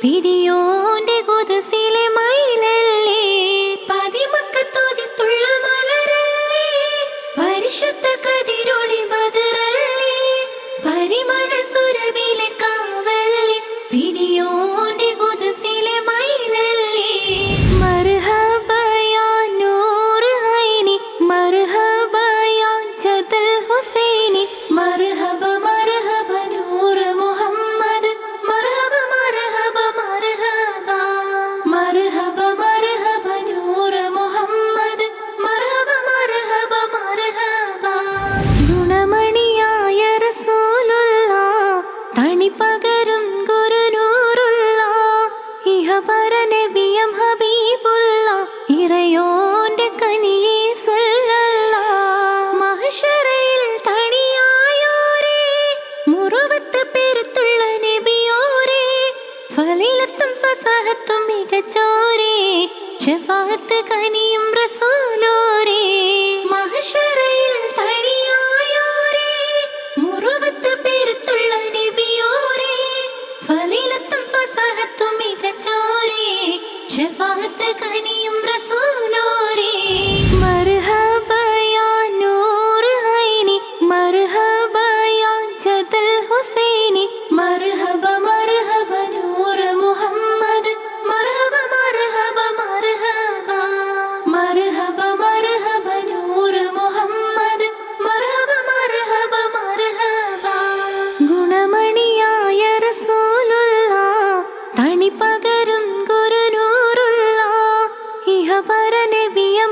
പിരിയോന്റെ കുതിസിലെ മയിലല്ലേ പതിമക്കത്തോതിത്തുള്ള മലരല്ലേ പരിശുദ്ധ കതിരൊളി ബദറല്ലേ പരിമള സുരഭിലെ കാവല്ലേ പിരിയോന്റെ കുതിസിലെ മയിലല്ലേ മർഹബ യാ നൂർ ഐനി മർഹബ യാ ജദൽ ഹുസൈനി മർഹബ മർഹബ നൂർ മുഹമ്മദ് മർഹബ മർഹബ മർഹബ മർഹബ മർഹബ നൂർ മുഹമ്മദ് മർഹബ മർഹബ മർഹബ ഗുണമണിയായ റസൂലുള്ളാഹ് തണിപകരും ഗുരുനൂറുള്ളാഹ് ഇഹപര നബിയം ഹബീബുള്ളാഹ് ഇറയോന്റെ കനിയേ സ്വല്ലല്ലാഹ് മഹ്ശറയിൽ തണിയായോരേ മുറുവത്ത് പെരുത്തുള്ള നബിയോരേ ഫളീലത്തും ഫസഹത്തും മികച്ചോരേ ശഫാഅത്ത് കനിയും റസൂലോരേ മഹ്ശറയിൽ തണിയായോരേ മുറുവത്ത് പെരുത്തുള്ള നബിയോരേ ഫളീലത്തും ഫസഹത്തും മികച്ചോരേ ശഫാഅത്ത് കനിയും റസൂലോരേ മർഹബ യാ നൂർ ഐനി മർഹബ യാ ജദൽ ഹുസൈനി മർഹബ മർഹബ നൂർ മുഹമ്മദ് മർഹബ മർഹബ മർഹബ മർഹബ മർഹബ നൂർ മുഹമ്മദ് മർഹബ മർഹബ മർഹബ ഗുണമണിയായ റസൂലുള്ളാഹ് തണിപകരും ഗുരുനൂറുള്ളാഹ് ഇഹപര നബിയം